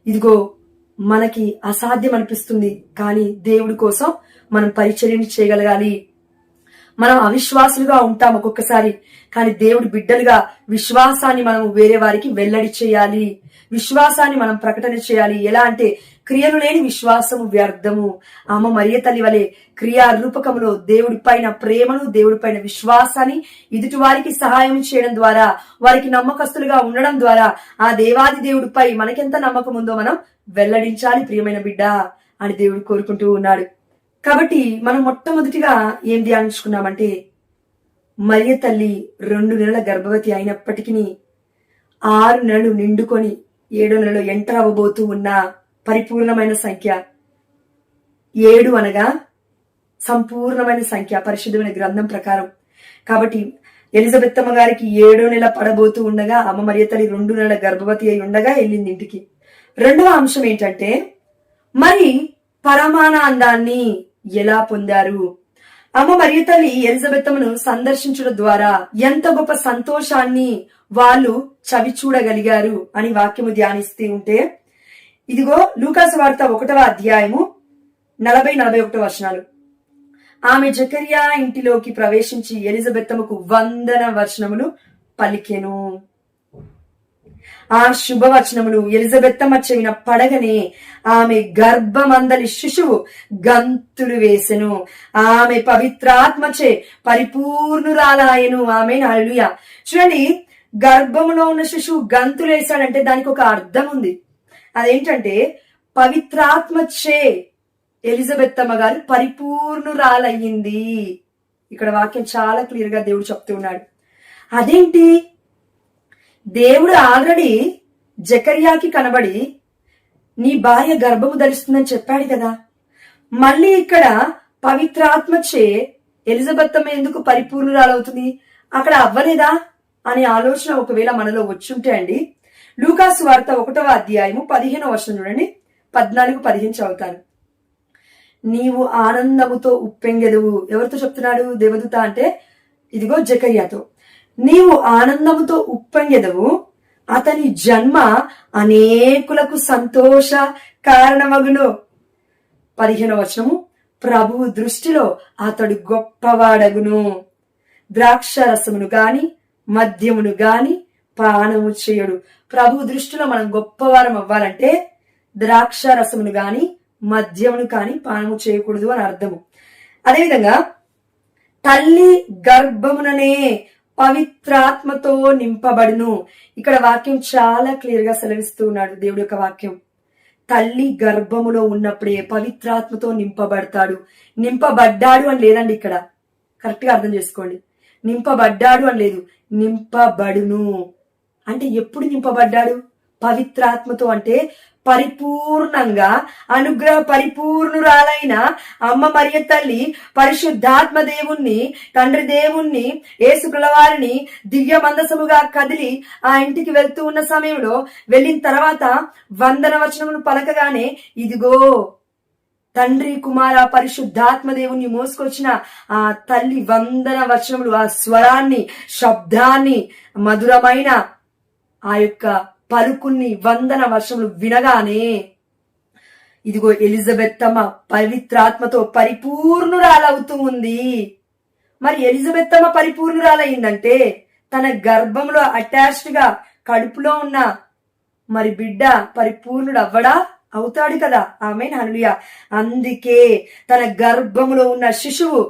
ఇదిగో మనకి అసాధ్యం అనిపిస్తుంది, కానీ దేవుడి కోసం మనం పరిచర్యని చేయగలగాలి. మనం అవిశ్వాసులుగా ఉంటాం ఒక్కొక్కసారి, కానీ దేవుడి బిడ్డలుగా విశ్వాసాన్ని మనం వేరే వారికి వెల్లడి చేయాలి. విశ్వాసాన్ని మనం ప్రకటన చేయాలి. ఎలా అంటే క్రియలు లేని విశ్వాసము వ్యర్థము. అమ్మ మరియ తల్లి వలె క్రియారూపకములో దేవుడి పైన ప్రేమను, దేవుడి పైన విశ్వాసాన్ని ఎదుటి వారికి సహాయం చేయడం ద్వారా, వారికి నమ్మకస్తులుగా ఉండడం ద్వారా ఆ దేవాది దేవుడిపై మనకెంత నమ్మకం ఉందో మనం వెల్లడించాలి ప్రియమైన బిడ్డ అని దేవుడు కోరుకుంటూ ఉన్నాడు. కాబట్టి మనం మొట్టమొదటిగా ఏం ధ్యానించుకున్నామంటే, మరియ తల్లి 2 నెలల గర్భవతి అయినప్పటికీ 6 నెలలు నిండుకొని 7వ నెలలో ఎంటర్ అవ్వబోతూ ఉన్న పరిపూర్ణమైన సంఖ్య 7 అనగా సంపూర్ణమైన సంఖ్య పరిశుద్ధమైన గ్రంథం ప్రకారం. కాబట్టి ఎలిజబెత్తమ్మ గారికి 7వ నెల పడబోతూ ఉండగా అమ్మ మరియ తల్లి 2 నెలల గర్భవతి అయి ఉండగా వెళ్ళింది ఇంటికి. రెండవ అంశం ఏంటంటే, మరి పరమానందాన్ని ఎలా పొందారు? అమ్మ మరియ తల్లి ఎలిజబెత్తమ్మను సందర్శించడం ద్వారా ఎంత గొప్ప సంతోషాన్ని వాళ్ళు చవి చూడగలిగారు అని వాక్యము ధ్యానిస్తూ ఉంటే, ఇదిగో లూకాసు వార్త 1వ అధ్యాయము 40-41 వచనాలు. ఆమె జకర్యా ఇంటిలోకి ప్రవేశించి ఎలిజబెత్తమ్మకు వందన వచనములు పలికెను. ఆ శుభవచనములు ఎలిజబెత్తమ్మ చెవిన పడగనే ఆమె గర్భమందలి శిశువు గంతులు వేసెను. ఆమె పవిత్రాత్మచే పరిపూర్ణురాలాయను. ఆమె హల్లెలూయా. చూడండి, గర్భములో ఉన్న శిశువు గంతులు వేశాడంటే దానికి ఒక అర్థం ఉంది. అదేంటంటే పవిత్రాత్మచే ఎలిజబెత్తమ్మ గారు పరిపూర్ణురాలయ్యింది. ఇక్కడ వాక్యం చాలా క్లియర్ గా దేవుడు చెప్తూ ఉన్నాడు. అదేంటి? దేవుడు ఆల్రెడీ జకర్యాకి కనబడి నీ భార్య గర్భము ధరిస్తుందని చెప్పాడు కదా, మళ్ళీ ఇక్కడ పవిత్రాత్మచే ఎలిజబెత్తమ్మ ఎందుకు పరిపూర్ణురాలవుతుంది? అక్కడ అవ్వలేదా అనే ఆలోచన ఒకవేళ మనలో వచ్చుంటే అండి, లూకాసు వార్త 1వ అధ్యాయము 15వ వచనం చూడండి. 14-15 చదువుతాను. నీవు ఆనందముతో ఉప్పెంగెదవు. ఎవరితో చెప్తున్నాడు దేవదూత అంటే, ఇదిగో జకర్యాతో. నీవు ఆనందముతో ఉప్పొంగెదవు, అతని జన్మ అనేకులకు సంతోష కారణమగును. 15వ వచనము, ప్రభువు దృష్టిలో అతడు గొప్పవాడగును. ద్రాక్ష రసమును గాని మద్యమును గాని పానము చేయడు. ప్రభు దృష్టిలో మనం గొప్పవారం అవ్వాలంటే ద్రాక్ష రసమును గాని మద్యమును కాని పానము చేయకూడదు అని అర్థము. అదేవిధంగా తల్లి గర్భముననే పవిత్రాత్మతో నింపబడును. ఇక్కడ వాక్యం చాలా క్లియర్ గా సెలవిస్తూ ఉన్నాడు దేవుడి యొక్క వాక్యం. తల్లి గర్భములో ఉన్నప్పుడే పవిత్రాత్మతో నింపబడతాడు. నింపబడ్డాడు అని లేదండి, ఇక్కడ కరెక్ట్ గా అర్థం చేసుకోండి. నింపబడ్డాడు అని లేదు, నింపబడును అంటే ఎప్పుడు నింపబడ్డాడు? పవిత్రాత్మతో. అంటే పరిపూర్ణంగా అనుగ్రహ పరిపూర్ణురాలైన అమ్మ మరియ తల్లి పరిశుద్ధాత్మ దేవుణ్ణి, తండ్రి దేవుణ్ణి, యేసుక్రీస్తు వారిని దివ్య మందసముగా కదిలి ఆ ఇంటికి వెళ్తూ ఉన్న సమయంలో వెళ్ళిన తర్వాత వందన వచనమును పలకగానే, ఇదిగో తండ్రి కుమార పరిశుద్ధాత్మ దేవుణ్ణి మోసుకొచ్చిన ఆ తల్లి వందన వచనములు, ఆ స్వరాన్ని, శబ్దాన్ని, మధురమైన ఆ యొక్క పలుకుని వందన వర్షములు వినగానే, ఇదిగో ఎలిజబెత్తమ్మ పవిత్రాత్మతో పరిపూర్ణురాలవుతూ ఉంది. మరి ఎలిజబెత్తమ్మ పరిపూర్ణురాలయ్యిందంటే తన గర్భంలో అటాచ్డ్ గా కడుపులో ఉన్న మరి బిడ్డ పరిపూర్ణుడు అవ్వడా? అవుతాడు కదా. ఆమేన్ హల్లెలూయా. అందుకే తన గర్భములో ఉన్న శిశువు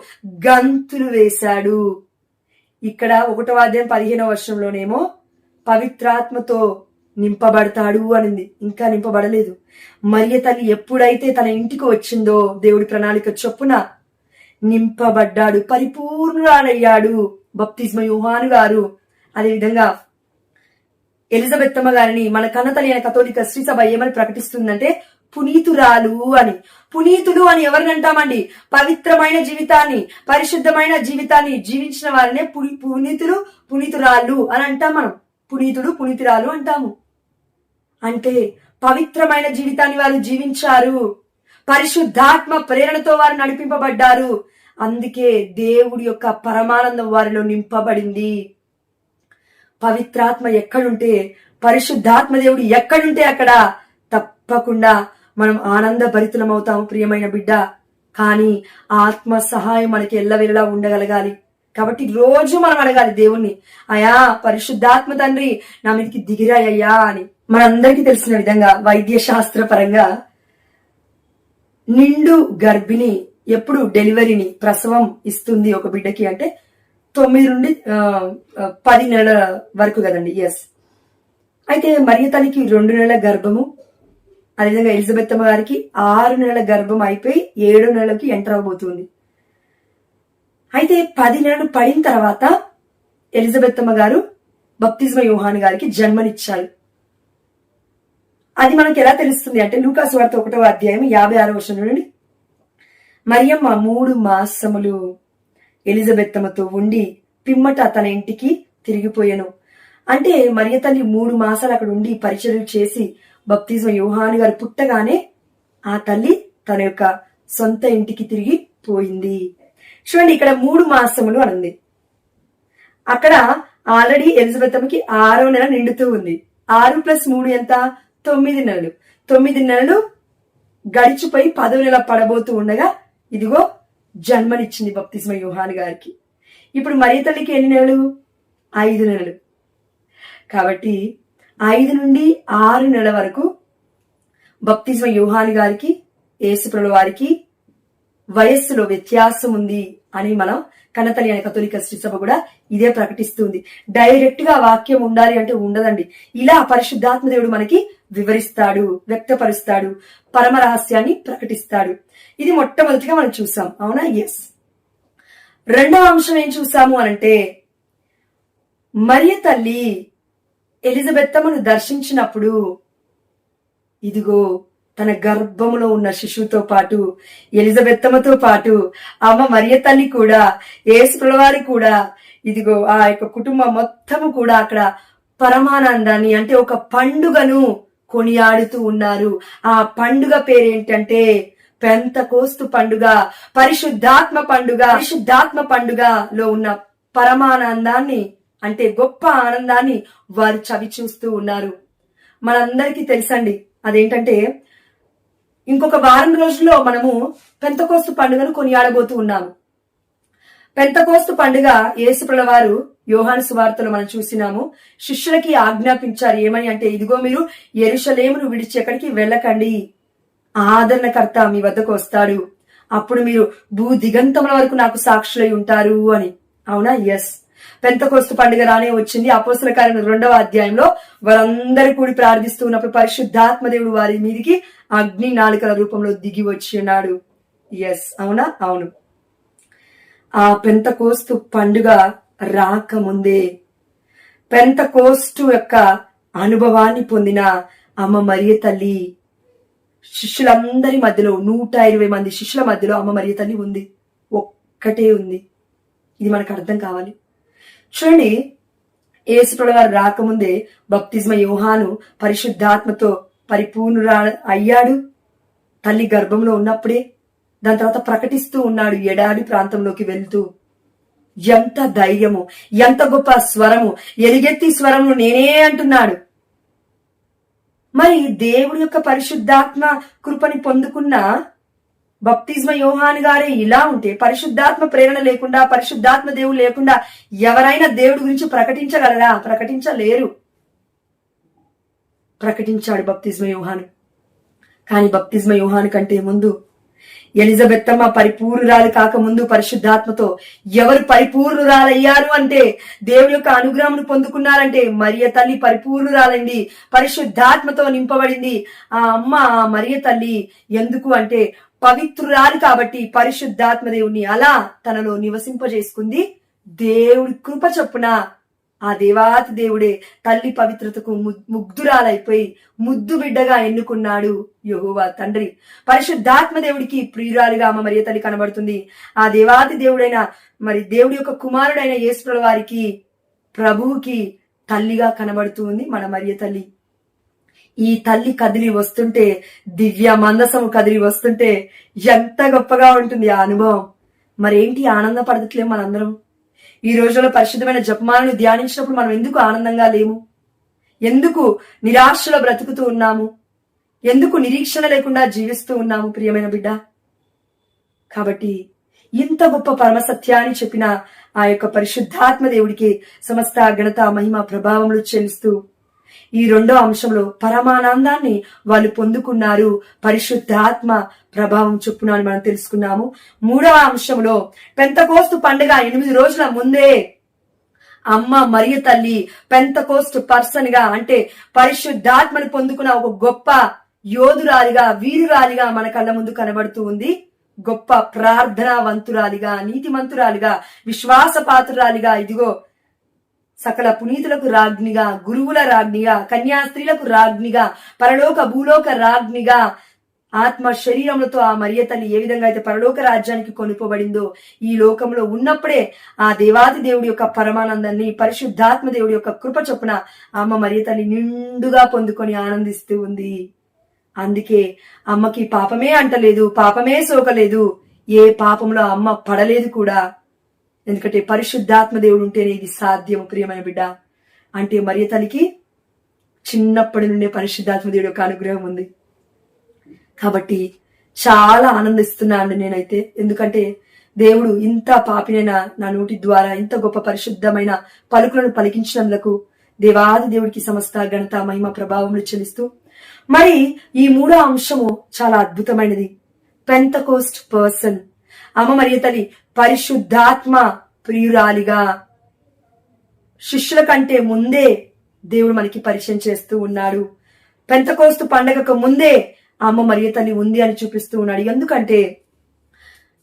గంతులు వేశాడు. ఇక్కడ 1వ అధ్యాయం 15వ వచనంలోనేమో పవిత్రాత్మతో నింపబడతాడు అనింది. ఇంకా నింపబడలేదు. మరియ తల్లి ఎప్పుడైతే తన ఇంటికి వచ్చిందో దేవుడి ప్రణాళిక చొప్పున నింపబడ్డాడు, పరిపూర్ణురాలయ్యాడు. బప్తిస్మ యోహాను గారు, అదేవిధంగా ఎలిజబెత్తమ్మ గారిని మన కన్నతల్లి అయిన కథోలిక శ్రీ సభ ఏమని ప్రకటిస్తుందంటే పునీతురాలు అని. పునీతులు అని ఎవరిని అంటామండి? పవిత్రమైన జీవితాన్ని, పరిశుద్ధమైన జీవితాన్ని జీవించిన వారినే పునీతులు, పునీతురాళ్ళు అని అంటాం. మనం పునీతుడు, పునీతురాలు అంటాము. అంటే పవిత్రమైన జీవితాన్ని వారు జీవించారు, పరిశుద్ధాత్మ ప్రేరణతో వారు నడిపింపబడ్డారు. అందుకే దేవుడి యొక్క పరమానందం వారిలో నింపబడింది. పవిత్రాత్మ ఎక్కడుంటే, పరిశుద్ధాత్మ దేవుడు ఎక్కడుంటే అక్కడ తప్పకుండా మనం ఆనంద భరితులమవుతాము ప్రియమైన బిడ్డ. కానీ ఆత్మ సహాయం మనకి ఎల్లవెల్లా ఉండగలగాలి. కాబట్టి రోజు మనం అడగాలి దేవుణ్ణి, అయా పరిశుద్ధాత్మ తండ్రి నా మీదకి దిగిరాయ్యా అని. మనందరికీ తెలిసిన విధంగా వైద్య శాస్త్ర పరంగా నిండు గర్భిణి ఎప్పుడు డెలివరీని ప్రసవం ఇస్తుంది ఒక బిడ్డకి అంటే 9 నుండి 10 నెలల వరకు కదండి. ఎస్. అయితే మరియ తల్లికి 2 నెలల గర్భము, అదేవిధంగా ఎలిజబెత్తమ్మ గారికి 6 నెలల గర్భం అయిపోయి 7 నెలలకి ఎంటర్ అవబోతుంది. అయితే 10 నెలలు పడిన తర్వాత ఎలిజబెత్తమ్మ గారు బప్తిస్మ యోహాను గారికి జన్మనిచ్చారు. అది మనకి ఎలా తెలుస్తుంది అంటే లూకా సువార్త 1వ అధ్యాయం 56వ వచనం నుండి, మరియమ్మ 3 మాసములు ఎలిజబెత్తమ్మతో ఉండి పిమ్మట తన ఇంటికి తిరిగిపోయాను. అంటే మరియ తల్లి 3 మాసాలు అక్కడ ఉండి పరిచర్యలు చేసి బప్తిస్మ యోహాను గారు పుట్టగానే ఆ తల్లి తన యొక్క సొంత ఇంటికి తిరిగి పోయింది. చూడండి, ఇక్కడ 3 మాసములు అనుంది. అక్కడ ఆల్రెడీ ఎలిజబెత్తమ్మకి 6వ నెల నిండుతూ ఉంది. 6 + 3 ఎంత? 9 నెలలు. 9 నెలలు గడిచిపోయి 10వ నెల పడబోతూ ఉండగా ఇదిగో జన్మనిచ్చింది బప్తిస్మ యోహాను గారికి. ఇప్పుడు మరియ తల్లికి ఎన్ని నెలలు? 5 నెలలు. కాబట్టి 5 నుండి 6 నెలల వరకు బప్తిస్మ యోహాను గారికి యేసుప్రభుల వారికి వయస్సులో వ్యత్యాసం ఉంది అని మనం కన్నతల్లి అనే కథోలిక శ్రీ సభ కూడా ఇదే ప్రకటిస్తుంది. డైరెక్ట్ గా వాక్యం ఉండాలి అంటే ఉండదండి. ఇలా పరిశుద్ధాత్మ దేవుడు మనకి వివరిస్తాడు, వ్యక్తపరుస్తాడు, పరమ రహస్యాన్ని ప్రకటిస్తాడు. ఇది మొట్టమొదటిగా మనం చూసాం, అవునా? ఎస్. రెండవ అంశం ఏం చూసాము అనంటే మరియ తల్లి ఎలిజబెత్తమ్మను దర్శించినప్పుడు ఇదిగో తన గర్భములో ఉన్న శిశువుతో పాటు ఎలిజబెత్తమ్మతో పాటు అమ్మ మరియ తల్లి కూడా యేసుప్రభుల వారి కూడా ఇదిగో ఆ యొక్క కుటుంబం మొత్తము కూడా అక్కడ పరమానందాన్ని అంటే ఒక పండుగను కొనియాడుతూ ఉన్నారు. ఆ పండుగ పేరేంటంటే పెంతకోస్తు పండుగ, పరిశుద్ధాత్మ పండుగ. పరిశుద్ధాత్మ పండుగలో ఉన్న పరమానందాన్ని అంటే గొప్ప ఆనందాన్ని వారు చవి చూస్తూ ఉన్నారు. మనందరికీ తెలుసండి, అదేంటంటే ఇంకొక వారం రోజుల్లో మనము పెంతకోస్తు పండుగను కొనియాడబోతూ ఉన్నాము. పెంతకోస్తు పండుగ యేసుప్రభుల వారు యోహాను సువార్తలో మనం చూసినాము, శిష్యులకి ఆజ్ఞాపించారు. ఏమని అంటే ఇదిగో మీరు యెరూషలేమును విడిచి ఎక్కడికి వెళ్ళకండి, ఆదరణకర్త మీ వద్దకు వస్తాడు, అప్పుడు మీరు భూ దిగంతముల వరకు నాకు సాక్షులై ఉంటారు అని. అవునా? ఎస్. పెంతకోస్తు పండుగ రానే వచ్చింది. అపోస్తల కార్యం 2వ అధ్యాయంలో వారందరూ కూడి ప్రార్థిస్తూ ఉన్నప్పుడు పరిశుద్ధాత్మ దేవుడు వారి మీదికి అగ్ని నాలుకల రూపంలో దిగి వచ్చి ఉన్నాడు. ఎస్, అవునా? అవును. ఆ పెంతకోస్తు పండుగ రాకముందే పెంతకోస్తు యొక్క అనుభవాన్ని పొందిన అమ్మ మరియ తల్లి శిష్యులందరి మధ్యలో 120 మంది శిష్యుల మధ్యలో అమ్మ మరియ తల్లి ఉంది, ఒక్కటే ఉంది. ఇది మనకు అర్థం కావాలి. చూడండి, యేసుప్రభుల వారు రాకముందే బప్తిస్మ యోహాను పరిశుద్ధాత్మతో పరిపూర్ణురా అయ్యాడు తల్లి గర్భంలో ఉన్నప్పుడే. దాని తర్వాత ప్రకటిస్తూ ఉన్నాడు ఎడారి ప్రాంతంలోకి వెళ్తూ. ఎంత ధైర్యము, ఎంత గొప్ప స్వరము, ఎలుగెత్తి స్వరము నేనే అంటున్నాడు. మరి దేవుడి యొక్క పరిశుద్ధాత్మ కృపని పొందుకున్న బప్తిస్మ యోహాను గారే ఇలా ఉంటే పరిశుద్ధాత్మ ప్రేరణ లేకుండా, పరిశుద్ధాత్మ దేవుడు లేకుండా ఎవరైనా దేవుడి గురించి ప్రకటించగలరా? ప్రకటించలేరు. ప్రకటించాడు బప్తిస్మ యోహాను. కానీ బప్తిస్మ యోహాను కంటే ముందు ఎలిజబెత్తమ్మ పరిపూర్ణురాలు కాకముందు పరిశుద్ధాత్మతో ఎవరు పరిపూర్ణురాలయ్యారు అంటే, దేవుని యొక్క అనుగ్రహమును పొందుకున్నారంటే మరియ తల్లి పరిపూర్ణురాలండి, పరిశుద్ధాత్మతో నింపబడింది. ఆ అమ్మ మరియ తల్లి ఎందుకు అంటే పవిత్రురాలు కాబట్టి పరిశుద్ధాత్మ దేవుణ్ణి అలా తనలో నివసింపజేసుకుంది. దేవుడి కృప చొప్పున ఆ దేవాతి దేవుడే తల్లి పవిత్రతకు ముగ్ధురాలైపోయి ముద్దు బిడ్డగా ఎన్నుకున్నాడు యెహోవా తండ్రి. పరిశుద్ధాత్మ దేవుడికి ప్రియురాలుగా అమ్మ మరియ తల్లి కనబడుతుంది. ఆ దేవాతి దేవుడైన మరి దేవుడి యొక్క కుమారుడైన యేసుప్రభుల వారికి ప్రభువుకి తల్లిగా కనబడుతూ ఉంది మన మరియ తల్లి. ఈ తల్లి కదిలి వస్తుంటే, దివ్య మందసము కదిలి వస్తుంటే ఎంత గొప్పగా ఉంటుంది ఆ అనుభవం. మరేంటి ఆనందపడట్లేము మనందరం? ఈ రోజుల్లో పరిశుద్ధమైన జపమాలను ధ్యానించినప్పుడు మనం ఎందుకు ఆనందంగా లేము? ఎందుకు నిరాశలో బ్రతుకుతూ ఉన్నాము? ఎందుకు నిరీక్షణ లేకుండా జీవిస్తూ ఉన్నాము ప్రియమైన బిడ్డ? కాబట్టి ఇంత గొప్ప పరమ సత్యాన్ని చెప్పిన ఆ యొక్క పరిశుద్ధాత్మ దేవుడికి సమస్త ఘనత మహిమ ప్రభావములు చెల్లిస్తూ ఈ రెండో అంశంలో పరమానందాన్ని వాళ్ళు పొందుకున్నారు పరిశుద్ధాత్మ ప్రభావం చొప్పున అని మనం తెలుసుకున్నాము. మూడవ అంశంలో పెంతకోస్తు పండుగ 8 రోజుల ముందే అమ్మ మరియ తల్లి పెంతకోస్తు పర్సన్ గా అంటే పరిశుద్ధాత్మని పొందుకున్న ఒక గొప్ప యోధురాలిగా వీరురాలిగా మన కళ్ళ ముందు కనబడుతూ ఉంది. గొప్ప ప్రార్థనావంతురాలిగా, నీతిమంతురాలిగా, విశ్వాసపాత్రురాలిగా, ఇదిగో సకల పునీతులకు రాజ్ఞిగా, గురువుల రాజ్ఞిగా, కన్యాస్త్రీలకు రాజ్ఞిగా, పరలోక భూలోక రాజ్ఞిగా, ఆత్మ శరీరములతో ఆ మరియ తల్లి ఏ విధంగా అయితే పరలోక రాజ్యానికి కొనుకోబడిందో ఈ లోకంలో ఉన్నప్పుడే ఆ దేవాది దేవుడి యొక్క పరమానందాన్ని పరిశుద్ధాత్మ దేవుడి యొక్క కృప చొప్పున అమ్మ మరియ తల్లి నిండుగా పొందుకొని ఆనందిస్తూ ఉంది. అందుకే అమ్మకి పాపమే అంటలేదు, పాపమే సోకలేదు, ఏ పాపంలో అమ్మ పడలేదు కూడా. ఎందుకంటే పరిశుద్ధాత్మ దేవుడు ఉంటేనే ఇది సాధ్యము ప్రియమైన బిడ్డ. అంటే మరియ తల్లికి చిన్నప్పటి నుండే పరిశుద్ధాత్మ దేవుడి యొక్క అనుగ్రహం ఉంది. కాబట్టి చాలా ఆనందిస్తున్నాను నేనైతే. ఎందుకంటే దేవుడు ఇంత పాపినైన నా నోటి ద్వారా ఇంత గొప్ప పరిశుద్ధమైన పలుకులను పలికించినందుకు దేవాది దేవుడికి సమస్త ఘనత మహిమ ప్రభావములు చెల్లిస్తూ, మరి ఈ మూడో అంశము చాలా అద్భుతమైనది. పెంతకోస్ట్ పర్సన్ అమ్మ మరియ తల్లి పరిశుద్ధాత్మ ప్రియురాలిగా శిష్యుల కంటే ముందే దేవుడు మనకి పరిచయం చేస్తూ ఉన్నాడు. పెంతకోస్తు పండగకు ముందే అమ్మ మరియ తల్లి ఉంది అని చూపిస్తూ ఉన్నాడు. ఎందుకంటే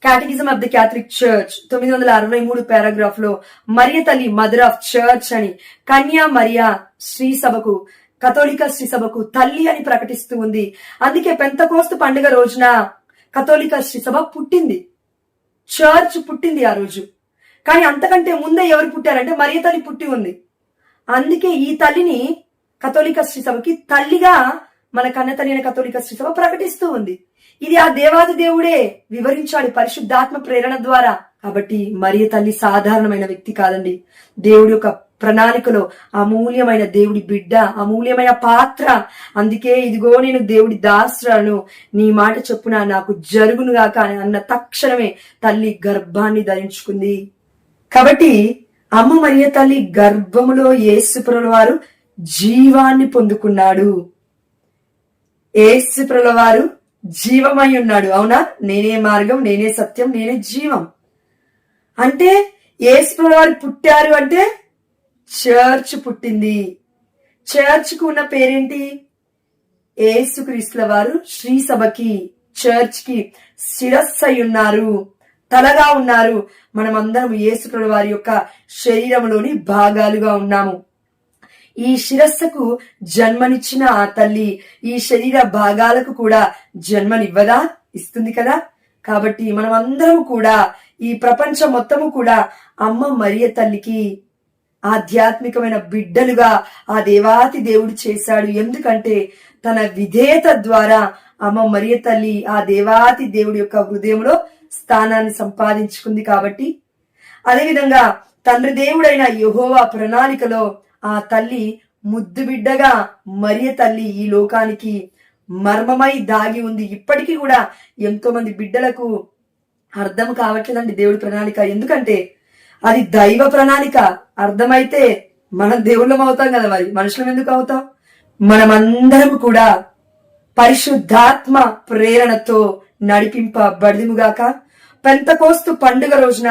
catechism of the Catholic church 963 paragraph లో మరియ తల్లి మదర్ ఆఫ్ చర్చ్ అని, కన్యా మరియా శ్రీ సభకు, కథోలిక శ్రీ సభకు తల్లి అని ప్రకటిస్తూ ఉంది. అందుకే పెంతకోస్తు పండుగ రోజున కథోలిక శ్రీ సభ పుట్టింది, చర్చ్ పుట్టింది ఆ రోజు. కానీ అంతకంటే ముందే ఎవరు పుట్టారంటే మరియ తల్లి పుట్టి ఉంది. అందుకే ఈ తల్లిని కథోలిక శ్రీ సభకి తల్లిగా మన కన్న తల్లి అయిన కథోలిక శ్రీ సభ ప్రకటిస్తూ ఉంది. ఇది ఆ దేవాది దేవుడే వివరించాడు పరిశుద్ధాత్మ ప్రేరణ ద్వారా. కాబట్టి మరియ తల్లి సాధారణమైన వ్యక్తి కాదండి. దేవుడి యొక్క ప్రణాళికలో అమూల్యమైన దేవుడి బిడ్డ, అమూల్యమైన పాత్ర. అందుకే ఇదిగో నేను దేవుడి దాసురాలను, నీ మాట చొప్పున నాకు జరుగునుగాక అన్న తక్షణమే తల్లి గర్భాన్ని ధరించుకుంది. కాబట్టి అమ్మ మరియ తల్లి గర్భములో యేసుప్రభుల వారు జీవాన్ని పొందుకున్నాడు. యేసుప్రభుల వారు జీవమై ఉన్నాడు. అవునా? నేనే మార్గం, నేనే సత్యం, నేనే జీవం. అంటే యేసుప్రభుల వారు పుట్టారు అంటే చర్చ్ పుట్టింది. చర్చ్ కు ఉన్న పేరేంటి? యేసుక్రీస్తుల వారు శ్రీ సభకి, చర్చ్ కి శిరస్సు అయి ఉన్నారు, తలగా ఉన్నారు. మనమందరం యేసుప్రభుల వారి యొక్క శరీరంలోని భాగాలుగా ఉన్నాము. ఈ శిరస్సుకు జన్మనిచ్చిన ఆ తల్లి ఈ శరీర భాగాలకు కూడా జన్మనివ్వదా? ఇస్తుంది కదా. కాబట్టి మనం అందరం కూడా, ఈ ప్రపంచం మొత్తము కూడా అమ్మ మరియ తల్లికి ఆధ్యాత్మికమైన బిడ్డలుగా ఆ దేవాతి దేవుడు చేశాడు. ఎందుకంటే తన విధేయత ద్వారా అమ్మ మరియ తల్లి ఆ దేవాతి దేవుడి యొక్క హృదయంలో స్థానాన్ని సంపాదించుకుంది. కాబట్టి అదేవిధంగా తండ్రి దేవుడైన యెహోవా ప్రణాళికలో ఆ తల్లి ముద్దు బిడ్డగా మరియ తల్లి ఈ లోకానికి మర్మమై దాగి ఉంది. ఇప్పటికీ కూడా ఎంతో మంది బిడ్డలకు అర్థం కావట్లేదండి దేవుడి ప్రణాళిక. ఎందుకంటే అది దైవ ప్రణాళిక. అర్థమైతే మనం దేవుళ్ళం అవుతాం కదా, మరి మనుషులం ఎందుకు అవుతాం? మనమందరం కూడా పరిశుద్ధాత్మ ప్రేరణతో నడిపింపబడిముగాక. పెంతకోస్తు పండుగ రోజున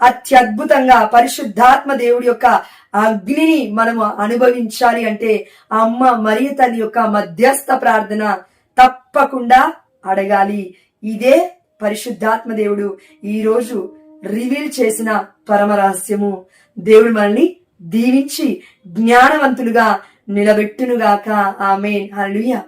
అత్యద్భుతంగా పరిశుద్ధాత్మ దేవుడి యొక్క అగ్నిని మనము అనుభవించాలి అంటే అమ్మ మరియ తల్లి యొక్క మధ్యస్థ ప్రార్థన తప్పకుండా అడగాలి. ఇదే పరిశుద్ధాత్మ దేవుడు ఈ రోజు రివీల్ చేసిన పరమ రహస్యము. దేవుడు మనల్ని దీవించి జ్ఞానవంతులుగా నిలబెట్టునుగాక. ఆమేన్. హల్లెలూయా.